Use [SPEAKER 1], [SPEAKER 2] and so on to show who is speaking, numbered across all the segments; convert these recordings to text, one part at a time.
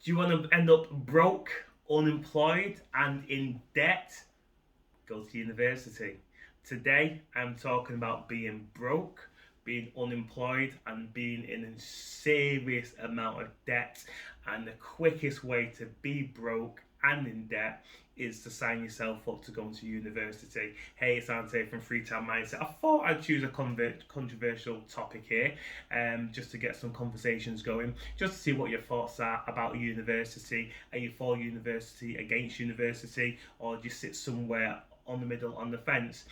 [SPEAKER 1] Do you want to end up broke, unemployed, and in debt? Go to university. Today, I'm talking about being broke, being unemployed, and being in a serious amount of debt. And the quickest way to be broke and in debt is to sign yourself up to go to university. Hey, it's Ante from Freetown Mindset. I thought I'd choose a controversial topic here, just to get some conversations going, just to see what your thoughts are about university. Are you for university, against university, or do you sit somewhere on the middle, on the fence?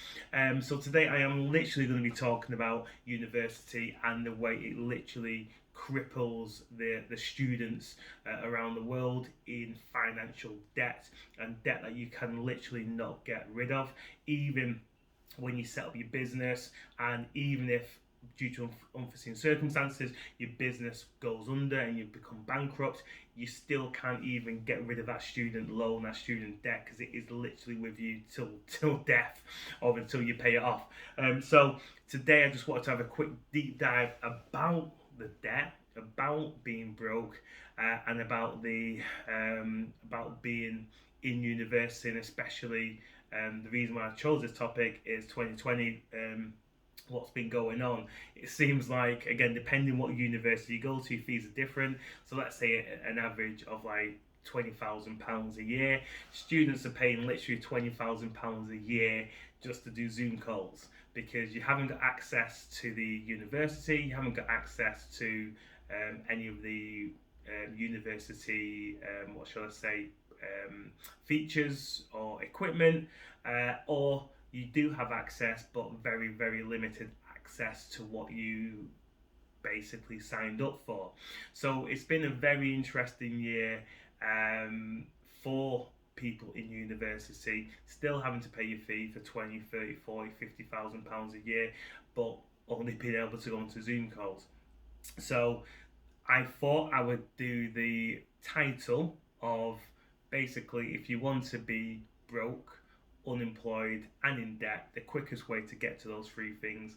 [SPEAKER 1] So today I am literally going to be talking about university and the way it literally cripples the students around the world in financial debt, and debt that you can literally not get rid of, even when you set up your business, and even if due to unforeseen circumstances your business goes under and you become bankrupt, you still can't even get rid of that student loan, that student debt, because it is literally with you till death, or until you pay it off. So today I just wanted to have a quick deep dive about the debt, about being broke, and about the about being in university, and especially the reason why I chose this topic is 2020. What's been going on? It seems like, again, depending what university you go to, fees are different. So let's say an average of like £20,000 a year. Students are paying literally £20,000 a year just to do Zoom calls, because you haven't got access to the university, you haven't got access to any of the university, what shall I say, features or equipment, or you do have access, but very, very limited access to what you basically signed up for. So it's been a very interesting year for people in university, still having to pay your fee for 20, 30, 40, £50,000 a year, but only being able to go onto Zoom calls. So I thought I would do the title of, basically, if you want to be broke, unemployed, and in debt, the quickest way to get to those three things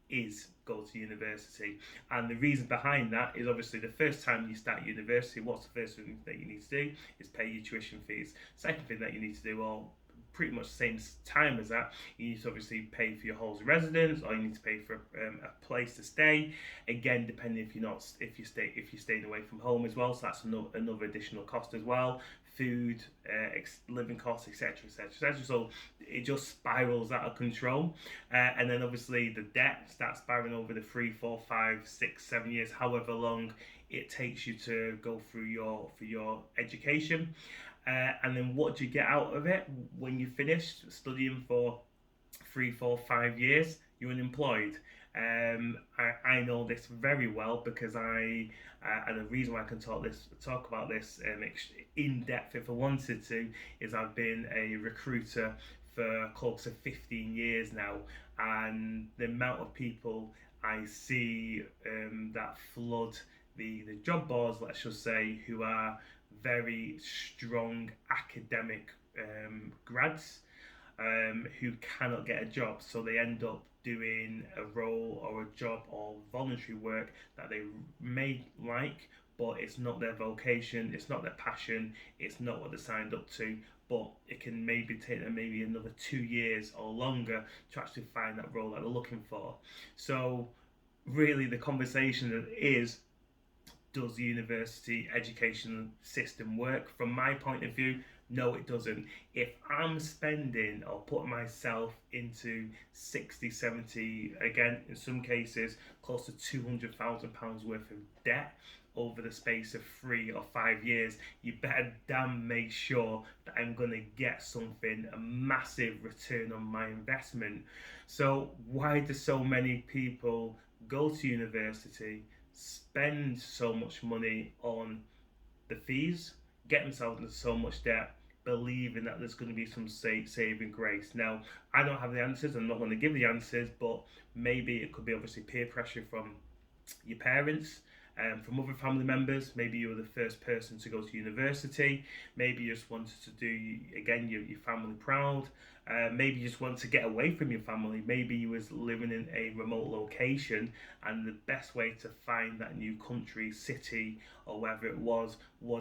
[SPEAKER 1] is go to university. And the reason behind that is, obviously, the first time you start university, what's the first thing that you need to do? Is pay your tuition fees. Second thing that you need to do, or pretty much the same time as that, you need to obviously pay for your halls of residence, or you need to pay for a place to stay. Again, depending if you're staying away from home as well, so that's another additional cost as well. Food, living costs, etc., etc., etc. So it just spirals out of control, and then obviously the debt starts spiraling over the 3, 4, 5, 6, 7 years, however long it takes you to go through your education. And then what do you get out of it when you finish studying for 3, 4, 5 years? You're unemployed. I know this very well, because and the reason why I can talk about this in depth if I wanted to, is I've been a recruiter for close to 15 years now, and the amount of people I see that flood the job boards, let's just say, who are very strong academic grads, who cannot get a job, so they end up doing a role or a job or voluntary work that they may like, but it's not their vocation, it's not their passion, it's not what they signed up to. But it can maybe take them maybe another 2 years or longer to actually find that role that they're looking for. So really the conversation is, does the university education system work? From my point of view, no, it doesn't. If I'm spending or putting myself into 60, 70, again, in some cases, close to £200,000 worth of debt over the space of 3 or 5 years, you better damn make sure that I'm going to get something, a massive return on my investment. So why do so many people go to university, spend so much money on the fees, get themselves into so much debt, believing that there's going to be some saving grace? Now, I don't have the answers, I'm not going to give the answers, but maybe it could be obviously peer pressure from your parents, from other family members. Maybe you were the first person to go to university. Maybe you just wanted to do, again, your family proud. Maybe you just want to get away from your family. Maybe you was living in a remote location, and the best way to find that new country, city, or wherever it was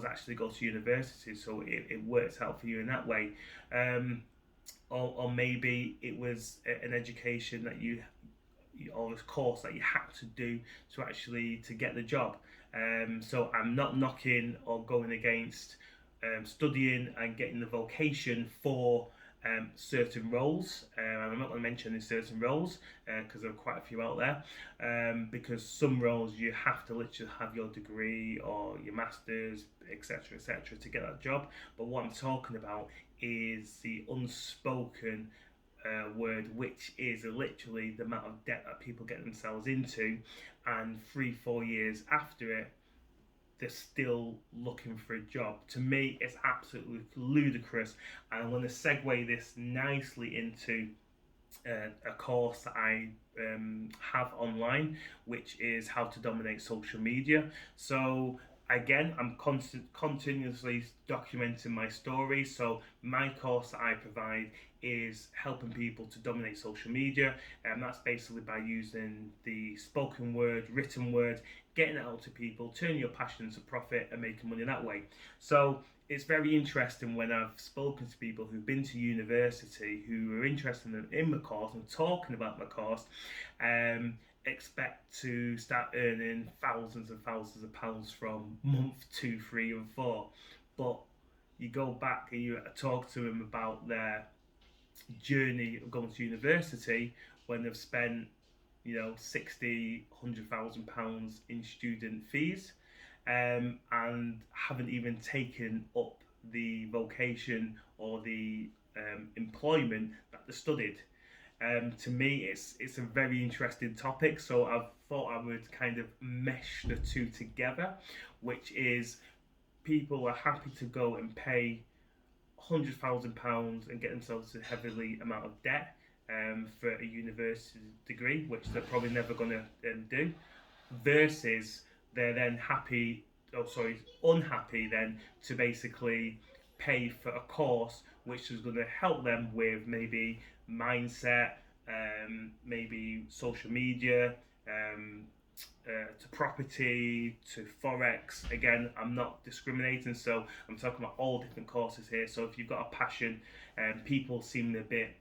[SPEAKER 1] actually go to university. So it worked out for you in that way. Or maybe it was an education that or this course that you had to do to get the job. So I'm not knocking or going against studying and getting the vocation for certain roles. I'm not going to mention any certain roles because there are quite a few out there. Because some roles you have to literally have your degree or your masters, etc., to get that job. But what I'm talking about is the unspoken word, which is literally the amount of debt that people get themselves into, and 3-4 years after it, they're still looking for a job. To me, it's absolutely ludicrous, and I'm going to segue this nicely into a course that I have online, which is how to dominate social media. So again, I'm continuously documenting my story. So my course that I provide is helping people to dominate social media, and that's basically by using the spoken word, written word, getting it out to people, turning your passion into profit and making money that way. So it's very interesting when I've spoken to people who've been to university who are interested in my course and talking about my course, expect to start earning thousands and thousands of pounds from month 2, 3, and 4. But you go back and you talk to them about their journey of going to university when they've spent 60, £100,000 in student fees, and haven't even taken up the vocation or the employment that they studied. To me, it's a very interesting topic, so I thought I would kind of mesh the two together, which is people are happy to go and pay £100,000 and get themselves a heavily amount of debt for a university degree, which they're probably never going to do, versus they're then unhappy then to basically pay for a course which is going to help them with maybe mindset, maybe social media, to property, to forex. Again, I'm not discriminating, so I'm talking about all different courses here. So if you've got a passion, people seem a bit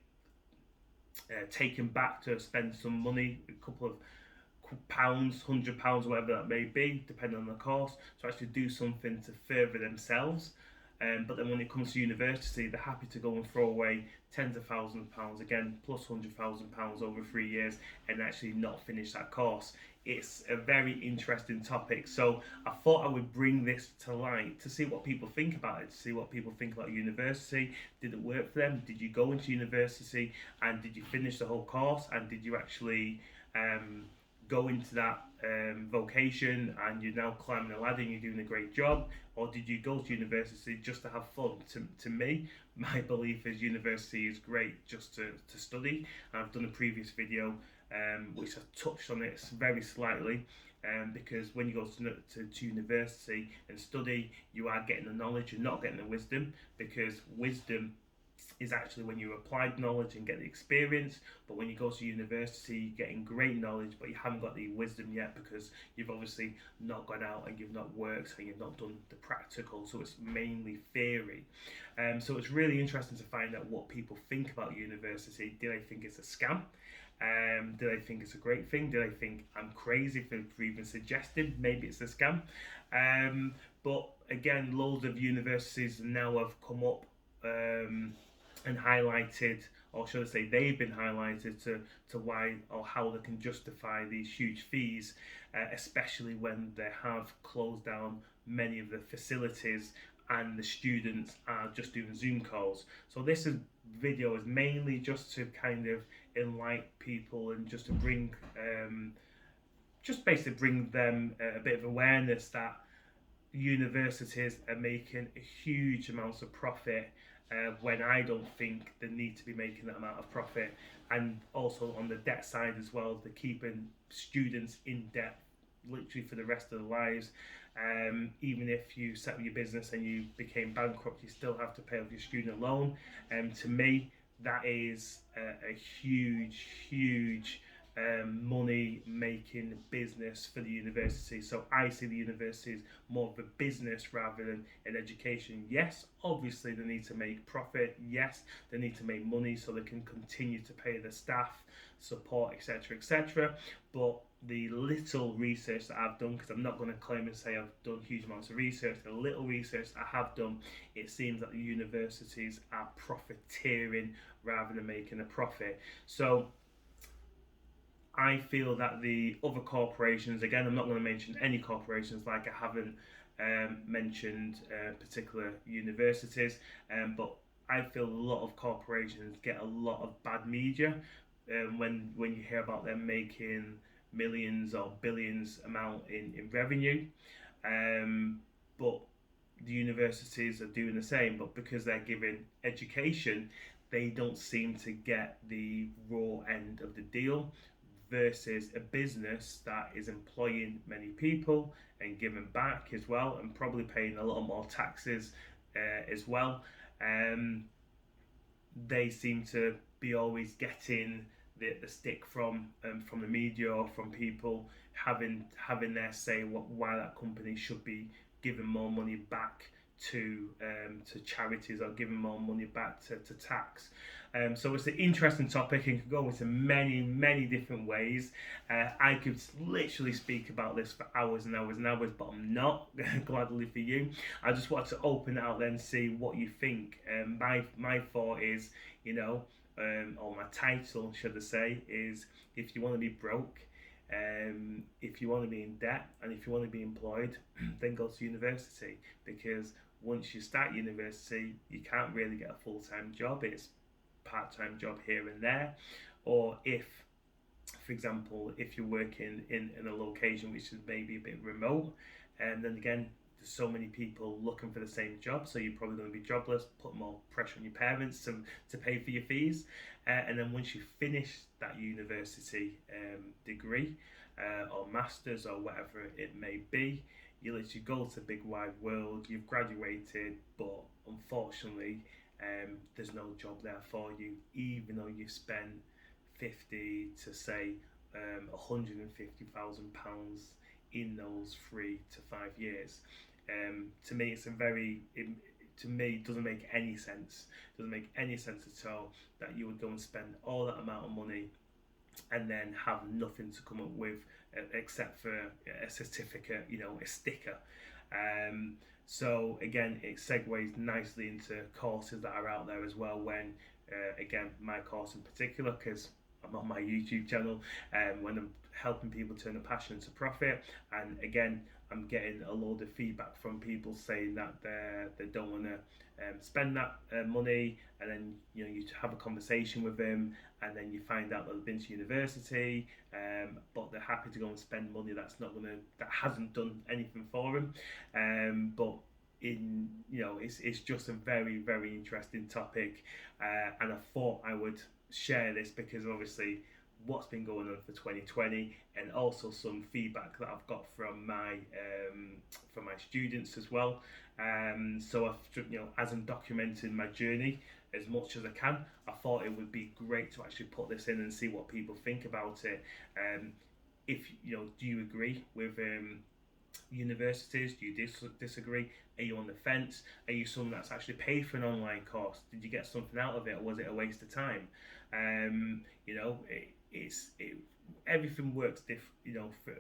[SPEAKER 1] taken back to spend some money, a couple of pounds, £100, whatever that may be, depending on the course, to actually do something to further themselves. But then when it comes to university, they're happy to go and throw away tens of thousands of pounds, again, plus £100,000 over 3 years, and actually not finish that course. It's a very interesting topic. So I thought I would bring this to light to see what people think about it, to see what people think about university. Did it work for them? Did you go into university and did you finish the whole course? And did you actually go into that vocation and you're now climbing the ladder and you're doing a great job? Or did you go to university just to have fun? To me, my belief is university is great just to study. I've done a previous video which I touched on it very slightly, because when you go to university and study, you are getting the knowledge, you're not getting the wisdom, because wisdom is actually when you apply knowledge and get the experience. But when you go to university, you're getting great knowledge, but you haven't got the wisdom yet, because you've obviously not gone out and you've not worked and you've not done the practical, so it's mainly theory. So it's really interesting to find out what people think about university. Do they think it's a scam? Do they think it's a great thing? Do they think I'm crazy for even suggesting maybe it's a scam? But again, loads of universities now have come up and highlighted, or should I say they've been highlighted to why or how they can justify these huge fees, especially when they have closed down many of the facilities and the students are just doing Zoom calls. So this video is mainly just to kind of enlighten people and just to bring, just basically bring them a bit of awareness that universities are making huge amounts of profit, when I don't think they need to be making that amount of profit. And also on the debt side as well, they're keeping students in debt literally for the rest of their lives. Even if you set up your business and you became bankrupt, you still have to pay off your student loan. To me, that is a huge, huge money making business for the university. So I see the university as more of a business rather than an education. Yes, obviously they need to make profit. Yes, they need to make money so they can continue to pay their staff, support, etc., etc. But the little research that I've done, because I'm not going to claim and say I've done huge amounts of research, the little research that I have done, it seems that the universities are profiteering rather than making a profit. So I feel that the other corporations, again, I'm not going to mention any corporations like I haven't mentioned particular universities, but I feel a lot of corporations get a lot of bad media when you hear about them making millions or billions amount in revenue. But the universities are doing the same, but because they're giving education, they don't seem to get the raw end of the deal versus a business that is employing many people and giving back as well and probably paying a lot more taxes as well. Um, they seem to be always getting the stick from the media or from people having their say why that company should be giving more money back to charities or giving more money back to tax. So it's an interesting topic and could go into many different ways. I could literally speak about this for hours and hours and hours, but I'm not, gladly for you. I just wanted to open it out then and see what you think. My thought is, or my title, should I say, is if you want to be broke, if you want to be in debt, and if you want to be employed, then go to university, because once you start university, you can't really get a full-time job. It's part-time job here and there, or if, for example, if you're working in a location which is maybe a bit remote, and then again, there's so many people looking for the same job, so you're probably going to be jobless, put more pressure on your parents to pay for your fees. And then once you finish that university degree or masters or whatever it may be, you literally go to the big wide world, you've graduated, but unfortunately there's no job there for you, even though you spent 50 to say £150,000 in those 3 to 5 years. To me, to me, it doesn't make any sense. It doesn't make any sense at all that you would go and spend all that amount of money and then have nothing to come up with except for a certificate, a sticker. So again, it segues nicely into courses that are out there as well. When again, my course in particular, because I'm on my YouTube channel, when I'm helping people turn a passion into profit, and again, I'm getting a load of feedback from people saying that they don't want to spend that money, and then you have a conversation with them, and then you find out that they've been to university, but they're happy to go and spend money that hasn't done anything for them. But it's just a very interesting topic, and I thought I would share this because obviously what's been going on for 2020, and also some feedback that I've got from my students as well. So I've, as I'm documenting my journey as much as I can, I thought it would be great to actually put this in and see what people think about it. If do you agree with universities? Do you disagree? Are you on the fence? Are you someone that's actually paid for an online course? Did you get something out of it, or was it a waste of time? Everything works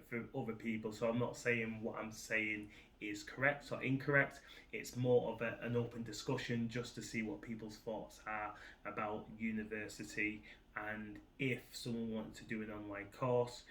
[SPEAKER 1] for other people. So I'm not saying what I'm saying is correct or incorrect. It's more of an open discussion just to see what people's thoughts are about university, and if someone wanted to do an online course,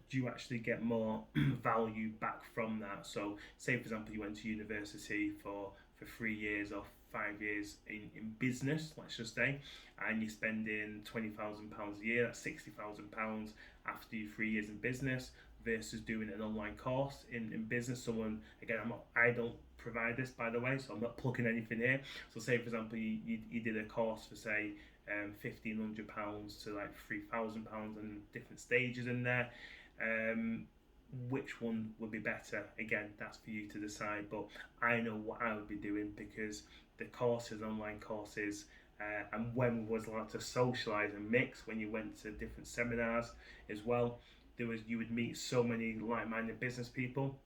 [SPEAKER 1] do you actually get more value back from that? So say for example you went to university for 3 years or 5 years in business, let's just say, and you're spending £20,000 a year, that's £60,000 after your 3 years in business, versus doing an online course in business. Someone, again, I don't provide this, by the way, so I'm not plugging anything here. So say for example you did a course for say £1,500 to like £3,000 and different stages in there. which one would be better. Again, that's for you to decide, but I know what I would be doing because the courses, online courses, and when we was allowed to socialise and mix, when you went to different seminars as well, you would meet so many like-minded business people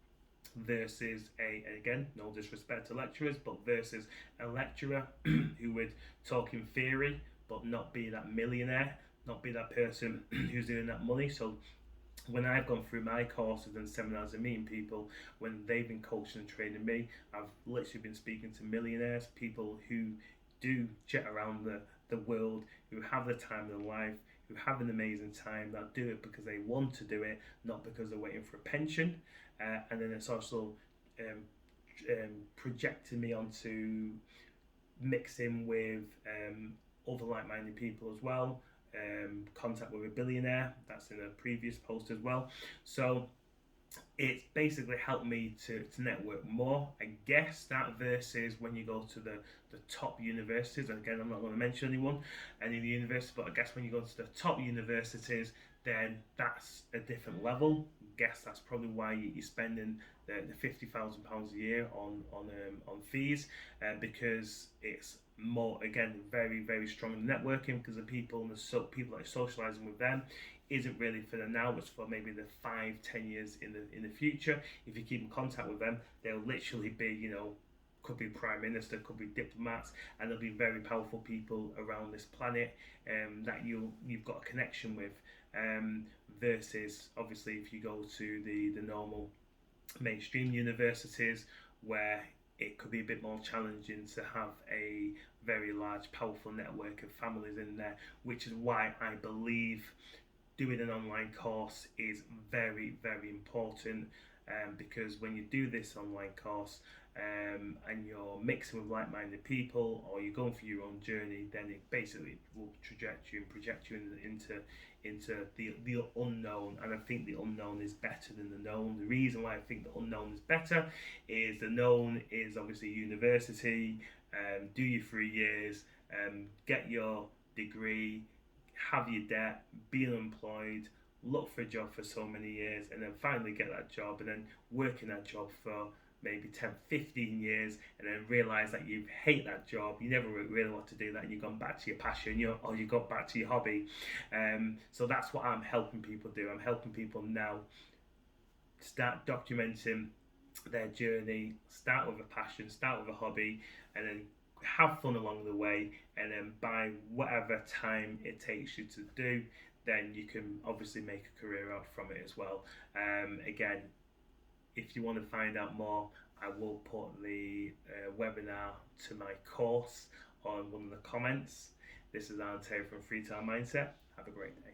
[SPEAKER 1] versus again, no disrespect to lecturers, but versus a lecturer who would talk in theory but not be that millionaire, not be that person who's doing that money. So when I've gone through my courses and seminars and meeting people, when they've been coaching and training me, I've literally been speaking to millionaires, people who do jet around the world, who have the time of their life, who have an amazing time, that do it because they want to do it, not because they're waiting for a pension. And then it's also um, projecting me onto mixing with other like-minded people as well. Contact with a billionaire, that's in a previous post as well. So it's basically helped me to network more, I guess, that versus when you go to the top universities. And again, I'm not going to mention any of the universities, but I guess when you go to the top universities, then that's a different level. I guess that's probably why you're spending the £50,000 a year on fees, because it's more, again, very very strong in networking, because the people and the people that are socializing with them isn't really for the now, it's for maybe the 5-10 years in the future. If you keep in contact with them, they'll literally be, could be prime minister, could be diplomats, and there'll be very powerful people around this planet that you've got a connection with. Versus obviously if you go to the normal mainstream universities, where it could be a bit more challenging to have a very large powerful network of families in there, which is why I believe doing an online course is very very important, because when you do this online course, and you're mixing with like-minded people, or you're going for your own journey, then it basically will project you into the unknown. And I think the unknown is better than the known. The reason why I think the unknown is better is the known is obviously university. Do your 3 years, get your degree, have your debt, be unemployed, look for a job for so many years, and then finally get that job, and then work in that job for maybe 10-15 years, and then realize that you hate that job, you never really want to do that, and you've gone back to your passion, or you've got back to your hobby. So that's what I'm helping people do. I'm helping people now start documenting their journey, start with a passion, start with a hobby, and then have fun along the way, and then by whatever time it takes you to do, then you can obviously make a career out from it as well. Again, if you want to find out more, I will put the webinar to my course on one of the comments. This is Ante from Freetown Mindset. Have a great day.